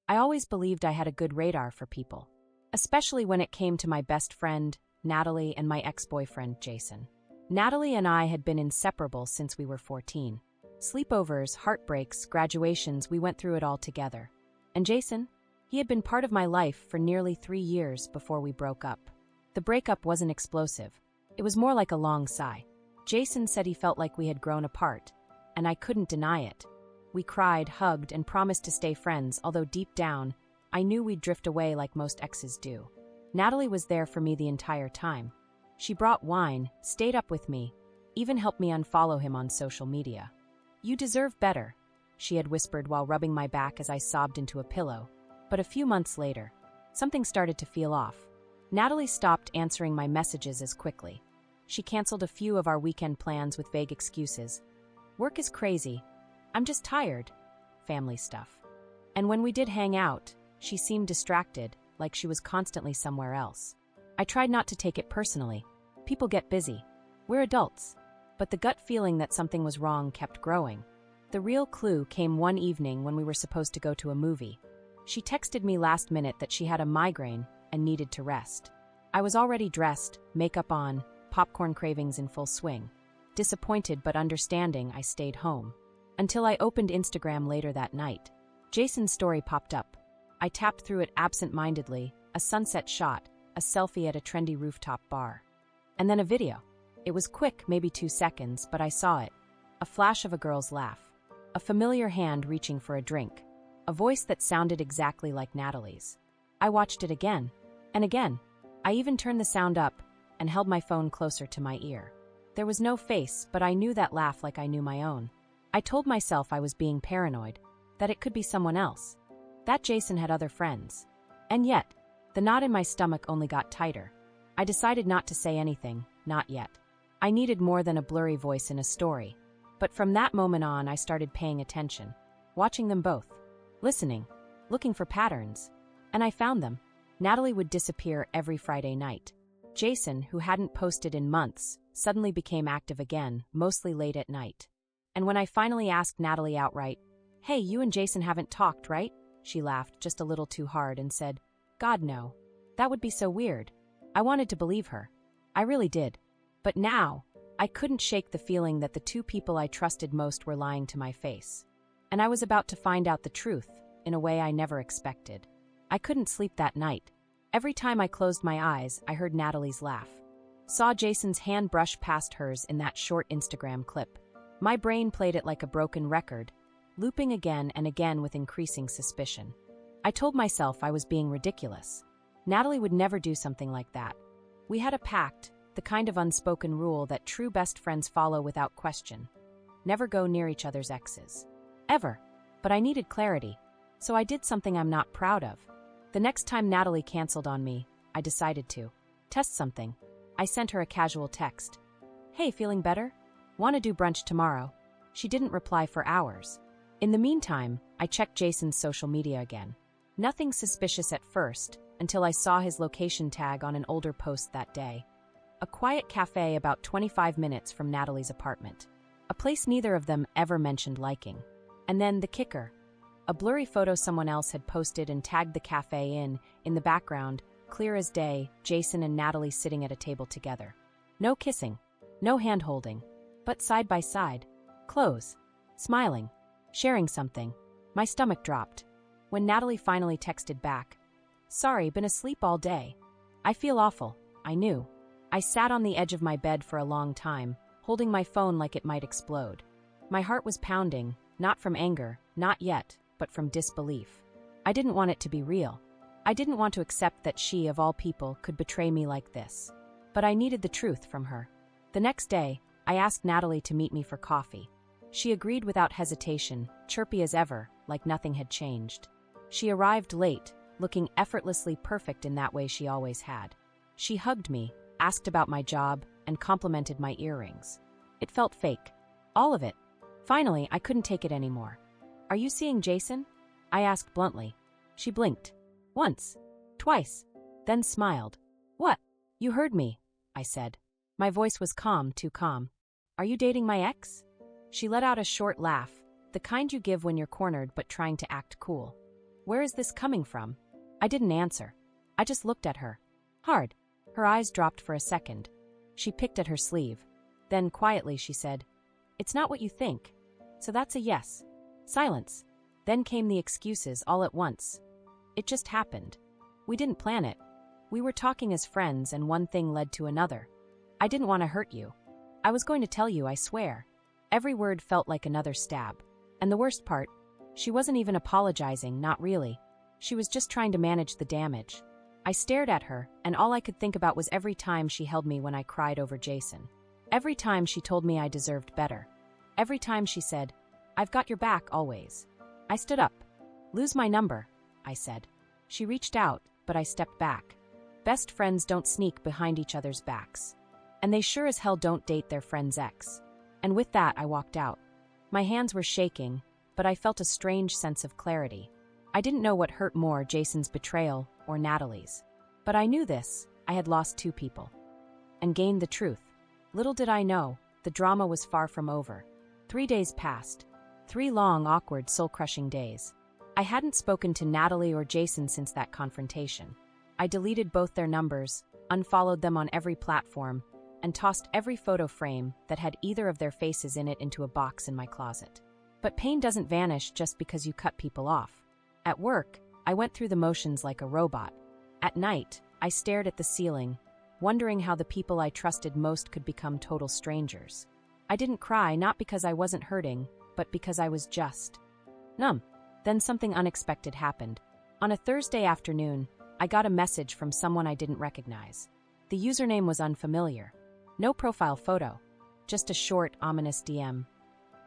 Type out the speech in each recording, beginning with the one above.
I always believed I had a good radar for people, especially when it came to my best friend, Natalie, and my ex-boyfriend, Jason. Natalie and I had been inseparable since we were 14. Sleepovers, heartbreaks, graduations, we went through it all together. And Jason? He had been part of my life for nearly 3 years before we broke up. The breakup wasn't explosive. It was more like a long sigh. Jason said he felt like we had grown apart, and I couldn't deny it. We cried, hugged, and promised to stay friends, although deep down, I knew we'd drift away like most exes do. Natalie was there for me the entire time. She brought wine, stayed up with me, even helped me unfollow him on social media. "You deserve better," she had whispered while rubbing my back as I sobbed into a pillow. But a few months later, something started to feel off. Natalie stopped answering my messages as quickly. She canceled a few of our weekend plans with vague excuses. "Work is crazy. I'm just tired." Family stuff. And when we did hang out, she seemed distracted, like she was constantly somewhere else. I tried not to take it personally. People get busy. We're adults. But the gut feeling that something was wrong kept growing. The real clue came one evening when we were supposed to go to a movie. She texted me last minute that she had a migraine and needed to rest. I was already dressed, makeup on, popcorn cravings in full swing. Disappointed but understanding, I stayed home. Until I opened Instagram later that night. Jason's story popped up. I tapped through it absent-mindedly, a sunset shot, a selfie at a trendy rooftop bar. And then a video. It was quick, maybe 2 seconds, but I saw it. A flash of a girl's laugh. A familiar hand reaching for a drink. A voice that sounded exactly like Natalie's. I watched it again, and again. I even turned the sound up and held my phone closer to my ear. There was no face, but I knew that laugh like I knew my own. I told myself I was being paranoid, that it could be someone else, that Jason had other friends. And yet, the knot in my stomach only got tighter. I decided not to say anything, not yet. I needed more than a blurry voice in a story. But from that moment on, I started paying attention, watching them both, listening, looking for patterns. And I found them. Natalie would disappear every Friday night. Jason, who hadn't posted in months, suddenly became active again, mostly late at night. And when I finally asked Natalie outright, "Hey, you and Jason haven't talked, right?" She laughed just a little too hard and said, "God, no. That would be so weird." I wanted to believe her. I really did. But now, I couldn't shake the feeling that the two people I trusted most were lying to my face. And I was about to find out the truth, in a way I never expected. I couldn't sleep that night. Every time I closed my eyes, I heard Natalie's laugh. Saw Jason's hand brush past hers in that short Instagram clip. My brain played it like a broken record, looping again and again with increasing suspicion. I told myself I was being ridiculous. Natalie would never do something like that. We had a pact, the kind of unspoken rule that true best friends follow without question. Never go near each other's exes. Ever. But I needed clarity. So I did something I'm not proud of. The next time Natalie canceled on me, I decided to test something. I sent her a casual text. "Hey, feeling better? Want to do brunch tomorrow?" She didn't reply for hours. In the meantime, I checked Jason's social media again. Nothing suspicious at first, until I saw his location tag on an older post that day. A quiet cafe about 25 minutes from Natalie's apartment. A place neither of them ever mentioned liking. And then the kicker. A blurry photo someone else had posted and tagged the cafe in the background, clear as day, Jason and Natalie sitting at a table together. No kissing, no hand-holding, but side by side, close, smiling, sharing something. My stomach dropped. When Natalie finally texted back, "Sorry, been asleep all day." I feel awful, I knew. I sat on the edge of my bed for a long time, holding my phone like it might explode. My heart was pounding, not from anger, not yet, but from disbelief. I didn't want it to be real. I didn't want to accept that she, of all people, could betray me like this. But I needed the truth from her. The next day, I asked Natalie to meet me for coffee. She agreed without hesitation, chirpy as ever, like nothing had changed. She arrived late, looking effortlessly perfect in that way she always had. She hugged me, asked about my job, and complimented my earrings. It felt fake. All of it. Finally, I couldn't take it anymore. "Are you seeing Jason?" I asked bluntly. She blinked. Once. Twice. Then smiled. "What? You heard me," I said. My voice was calm, too calm. "Are you dating my ex?" She let out a short laugh, the kind you give when you're cornered but trying to act cool. Where is this coming from? I didn't answer. I just looked at her. Hard. Her eyes dropped for a second. She picked at her sleeve. Then, quietly, she said, "It's not what you think. So that's a yes." Silence. Then came the excuses all at once. It just happened. We didn't plan it. We were talking as friends and one thing led to another. I didn't want to hurt you. I was going to tell you, I swear. Every word felt like another stab. And the worst part, she wasn't even apologizing, not really. She was just trying to manage the damage. I stared at her, and all I could think about was every time she held me when I cried over Jason. Every time she told me I deserved better. Every time she said, "I've got your back always." I stood up. "Lose my number," I said. She reached out, but I stepped back. Best friends don't sneak behind each other's backs. And they sure as hell don't date their friend's ex. And with that, I walked out. My hands were shaking, but I felt a strange sense of clarity. I didn't know what hurt more, Jason's betrayal or Natalie's. But I knew this: I had lost two people. And gained the truth. Little did I know, the drama was far from over. 3 days passed. 3 long, awkward, soul-crushing days. I hadn't spoken to Natalie or Jason since that confrontation. I deleted both their numbers, unfollowed them on every platform, and tossed every photo frame that had either of their faces in it into a box in my closet. But pain doesn't vanish just because you cut people off. At work, I went through the motions like a robot. At night, I stared at the ceiling, wondering how the people I trusted most could become total strangers. I didn't cry, not because I wasn't hurting, but because I was just numb. Then something unexpected happened. On a Thursday afternoon, I got a message from someone I didn't recognize. The username was unfamiliar. No profile photo. Just a short, ominous DM.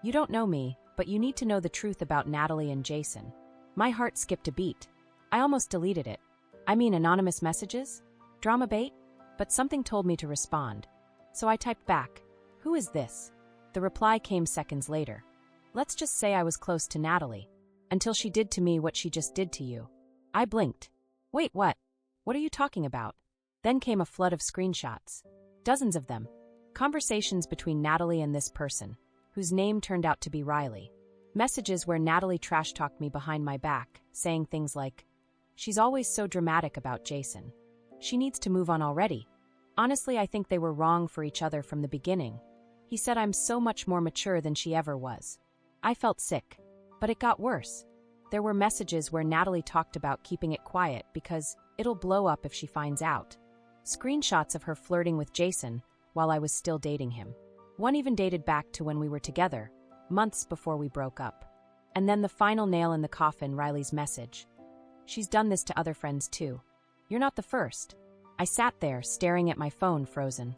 "You don't know me, but you need to know the truth about Natalie and Jason." My heart skipped a beat. I almost deleted it. I mean, anonymous messages? Drama bait? But something told me to respond. So I typed back, "Who is this?" The reply came seconds later. "Let's just say I was close to Natalie. Until she did to me what she just did to you." I blinked. "Wait, what? What are you talking about?" Then came a flood of screenshots. Dozens of them. Conversations between Natalie and this person, whose name turned out to be Riley. Messages where Natalie trash-talked me behind my back, saying things like, "She's always so dramatic about Jason. She needs to move on already. Honestly, I think they were wrong for each other from the beginning. He said I'm so much more mature than she ever was." I felt sick. But it got worse. There were messages where Natalie talked about keeping it quiet because it'll blow up if she finds out. Screenshots of her flirting with Jason while I was still dating him. One even dated back to when we were together, months before we broke up. And then the final nail in the coffin, Riley's message. "She's done this to other friends too. You're not the first." I sat there, staring at my phone, frozen.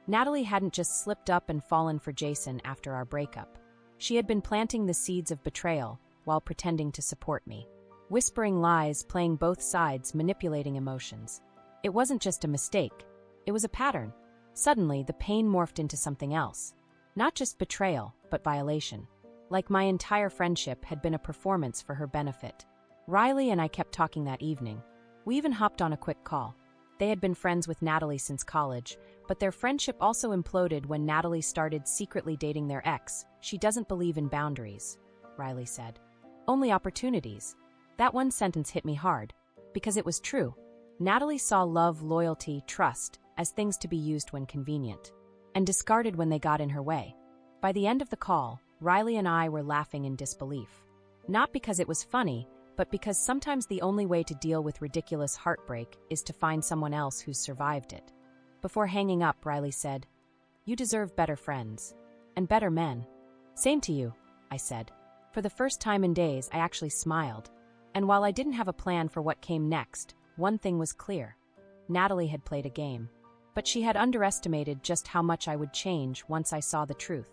Natalie hadn't just slipped up and fallen for Jason after our breakup. She had been planting the seeds of betrayal while pretending to support me. Whispering lies, playing both sides, manipulating emotions. It wasn't just a mistake. It was a pattern. Suddenly, the pain morphed into something else. Not just betrayal, but violation. Like my entire friendship had been a performance for her benefit. Riley and I kept talking that evening. We even hopped on a quick call. They had been friends with Natalie since college, but their friendship also imploded when Natalie started secretly dating their ex. "She doesn't believe in boundaries," Riley said. "Only opportunities." That one sentence hit me hard, because it was true. Natalie saw love, loyalty, trust as things to be used when convenient, and discarded when they got in her way. By the end of the call, Riley and I were laughing in disbelief. Not because it was funny, but because sometimes the only way to deal with ridiculous heartbreak is to find someone else who's survived it. Before hanging up, Riley said, "You deserve better friends. And better men." "Same to you," I said. For the first time in days, I actually smiled. And while I didn't have a plan for what came next, one thing was clear. Natalie had played a game. But she had underestimated just how much I would change once I saw the truth.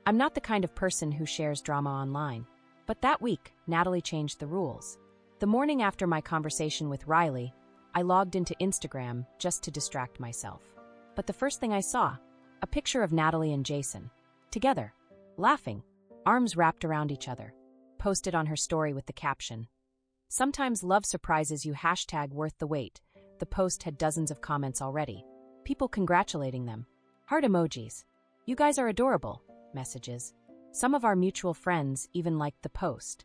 I'm not the kind of person who shares drama online. But that week, Natalie changed the rules. The morning after my conversation with Riley, I logged into Instagram just to distract myself. But the first thing I saw, a picture of Natalie and Jason, together, laughing, arms wrapped around each other, posted on her story with the caption, "Sometimes love surprises you, #worth the wait." The post had dozens of comments already. People congratulating them. Heart emojis. "You guys are adorable," messages. Some of our mutual friends even liked the post.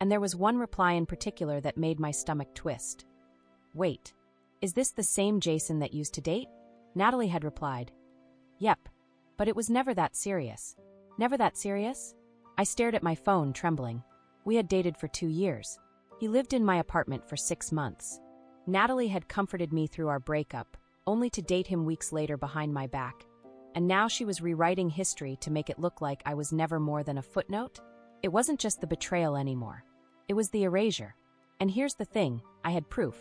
And there was one reply in particular that made my stomach twist. Wait, is this the same Jason that used to date? Natalie had replied. Yep, but it was never that serious. Never that serious? I stared at my phone, trembling. We had dated for 2 years. He lived in my apartment for 6 months. Natalie had comforted me through our breakup, only to date him weeks later behind my back. And now she was rewriting history to make it look like I was never more than a footnote? It wasn't just the betrayal anymore. It was the erasure. And here's the thing, I had proof.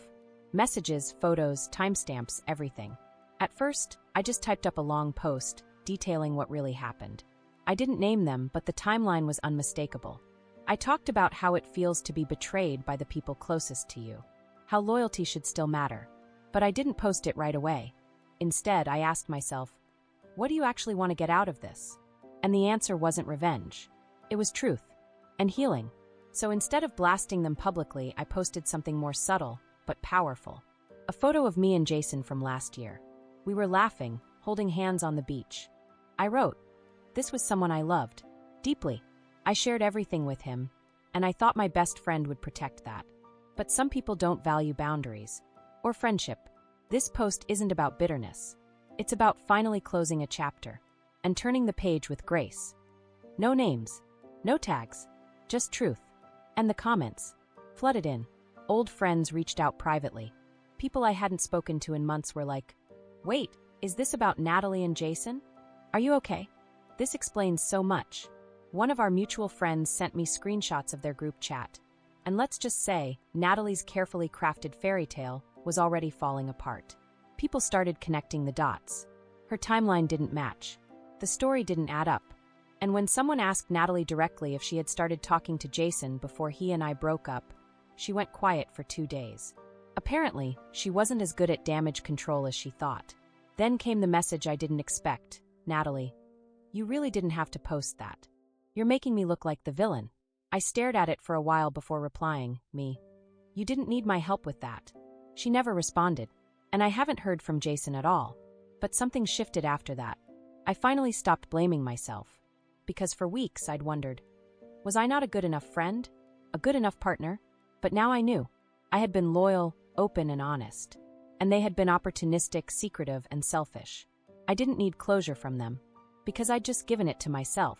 Messages, photos, timestamps, everything. At first, I just typed up a long post, detailing what really happened. I didn't name them, but the timeline was unmistakable. I talked about how it feels to be betrayed by the people closest to you, how loyalty should still matter. But I didn't post it right away. Instead, I asked myself, what do you actually want to get out of this? And the answer wasn't revenge. It was truth and healing. So instead of blasting them publicly, I posted something more subtle, but powerful. A photo of me and Jason from last year. We were laughing, holding hands on the beach. I wrote, this was someone I loved, deeply. I shared everything with him, and I thought my best friend would protect that. But some people don't value boundaries or friendship. This post isn't about bitterness. It's about finally closing a chapter and turning the page with grace. No names, no tags, just truth. And the comments flooded in. Old friends reached out privately. People I hadn't spoken to in months were like, wait, is this about Natalie and Jason? Are you okay? This explains so much. One of our mutual friends sent me screenshots of their group chat. And let's just say, Natalie's carefully crafted fairy tale was already falling apart. People started connecting the dots. Her timeline didn't match. The story didn't add up. And when someone asked Natalie directly if she had started talking to Jason before he and I broke up, she went quiet for 2 days. Apparently, she wasn't as good at damage control as she thought. Then came the message I didn't expect. Natalie, you really didn't have to post that. You're making me look like the villain. I stared at it for a while before replying, me. You didn't need my help with that. She never responded, and I haven't heard from Jason at all. But something shifted after that. I finally stopped blaming myself. Because for weeks I'd wondered, was I not a good enough friend? A good enough partner? But now I knew. I had been loyal, open, and honest. And they had been opportunistic, secretive, and selfish. I didn't need closure from them, because I'd just given it to myself.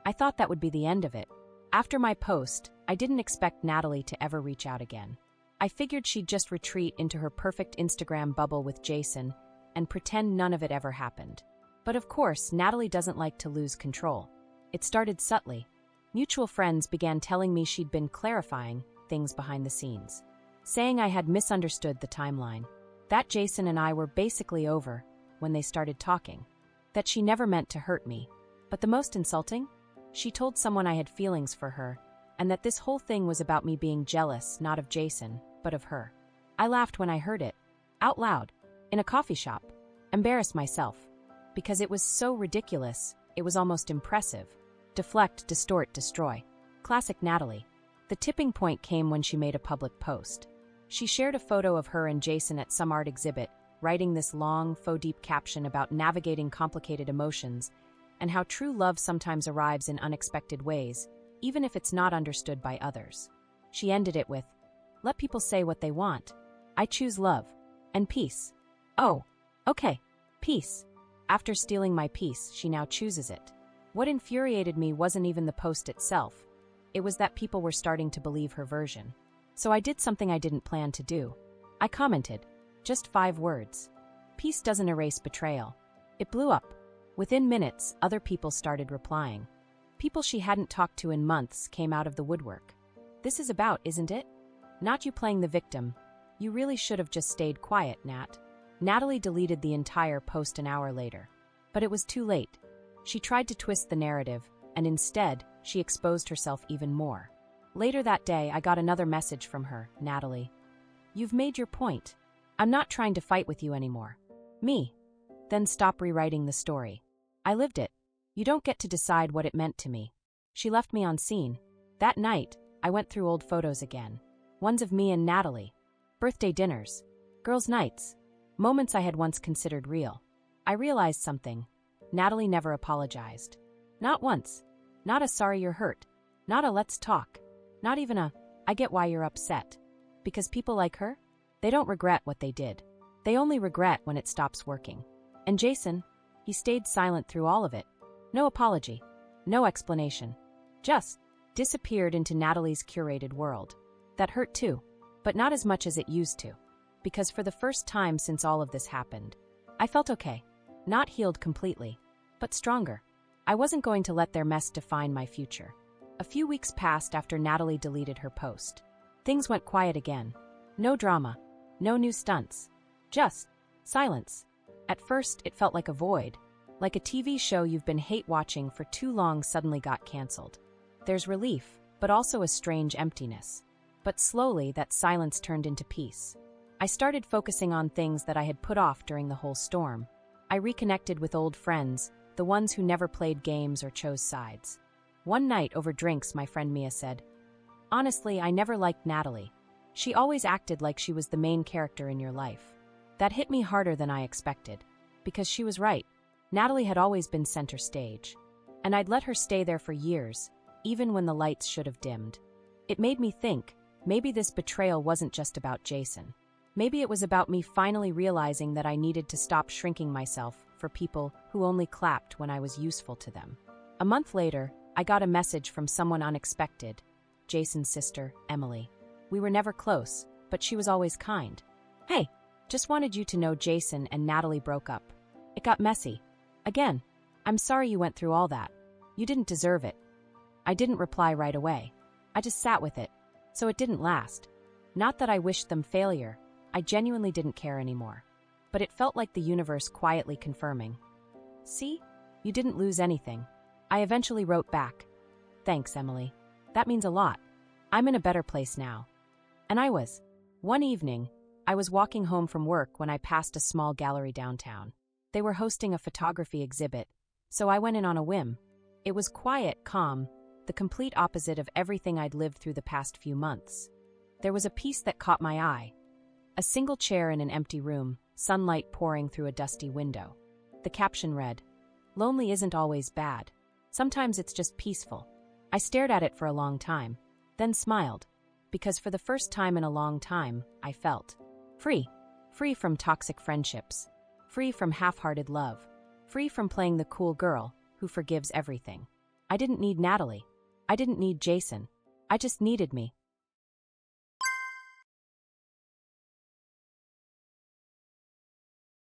I thought that would be the end of it. After my post, I didn't expect Natalie to ever reach out again. I figured she'd just retreat into her perfect Instagram bubble with Jason and pretend none of it ever happened. But of course, Natalie doesn't like to lose control. It started subtly. Mutual friends began telling me she'd been clarifying things behind the scenes, saying I had misunderstood the timeline, that Jason and I were basically over when they started talking, that she never meant to hurt me. But the most insulting? She told someone I had feelings for her, and that this whole thing was about me being jealous, not of Jason, but of her. I laughed when I heard it, out loud, in a coffee shop, embarrassed myself, because it was so ridiculous, it was almost impressive. Deflect, distort, destroy. Classic Natalie. The tipping point came when she made a public post. She shared a photo of her and Jason at some art exhibit, writing this long, faux-deep caption about navigating complicated emotions and how true love sometimes arrives in unexpected ways, even if it's not understood by others. She ended it with, let people say what they want. I choose love. And peace. Oh, okay. Peace. After stealing my peace, she now chooses it. What infuriated me wasn't even the post itself. It was that people were starting to believe her version. So I did something I didn't plan to do. I commented. Just 5 words. Peace doesn't erase betrayal. It blew up. Within minutes, other people started replying. People she hadn't talked to in months came out of the woodwork. This is about, isn't it? Not you playing the victim. You really should have just stayed quiet, Nat. Natalie deleted the entire post an hour later. But it was too late. She tried to twist the narrative, and instead, she exposed herself even more. Later that day, I got another message from her, Natalie. You've made your point. I'm not trying to fight with you anymore. Me. Then stop rewriting the story. I lived it. You don't get to decide what it meant to me. She left me on scene. That night, I went through old photos again. Ones of me and Natalie. Birthday dinners. Girls' nights. Moments I had once considered real. I realized something. Natalie never apologized. Not once. Not a sorry you're hurt. Not a let's talk. Not even a I get why you're upset. Because people like her, they don't regret what they did. They only regret when it stops working. And Jason, he stayed silent through all of it. No apology. No explanation. Just disappeared into Natalie's curated world. That hurt too, but not as much as it used to. Because for the first time since all of this happened, I felt okay. Not healed completely, but stronger. I wasn't going to let their mess define my future. A few weeks passed after Natalie deleted her post. Things went quiet again. No drama. No new stunts. Just silence. At first, it felt like a void. Like a TV show you've been hate-watching for too long suddenly got canceled. There's relief, but also a strange emptiness. But slowly, that silence turned into peace. I started focusing on things that I had put off during the whole storm. I reconnected with old friends, the ones who never played games or chose sides. One night over drinks, my friend Mia said, "Honestly, I never liked Natalie. She always acted like she was the main character in your life." That hit me harder than I expected, because she was right. Natalie had always been center stage, and I'd let her stay there for years, even when the lights should have dimmed. It made me think, maybe this betrayal wasn't just about Jason. Maybe it was about me finally realizing that I needed to stop shrinking myself for people who only clapped when I was useful to them. A month later, I got a message from someone unexpected, Jason's sister, Emily. We were never close, but she was always kind. "Hey, just wanted you to know Jason and Natalie broke up. It got messy. Again, I'm sorry you went through all that. You didn't deserve it." I didn't reply right away. I just sat with it, so it didn't last. Not that I wished them failure. I genuinely didn't care anymore. But it felt like the universe quietly confirming. "See? You didn't lose anything." I eventually wrote back, "Thanks, Emily. That means a lot. I'm in a better place now." And I was. One evening, I was walking home from work when I passed a small gallery downtown. They were hosting a photography exhibit, so I went in on a whim. It was quiet, calm, the complete opposite of everything I'd lived through the past few months. There was a piece that caught my eye. A single chair in an empty room, sunlight pouring through a dusty window. The caption read, "Lonely isn't always bad. Sometimes it's just peaceful." I stared at it for a long time, then smiled, because for the first time in a long time, I felt free. Free from toxic friendships. Free from half-hearted love. Free from playing the cool girl who forgives everything. I didn't need Natalie. I didn't need Jason. I just needed me.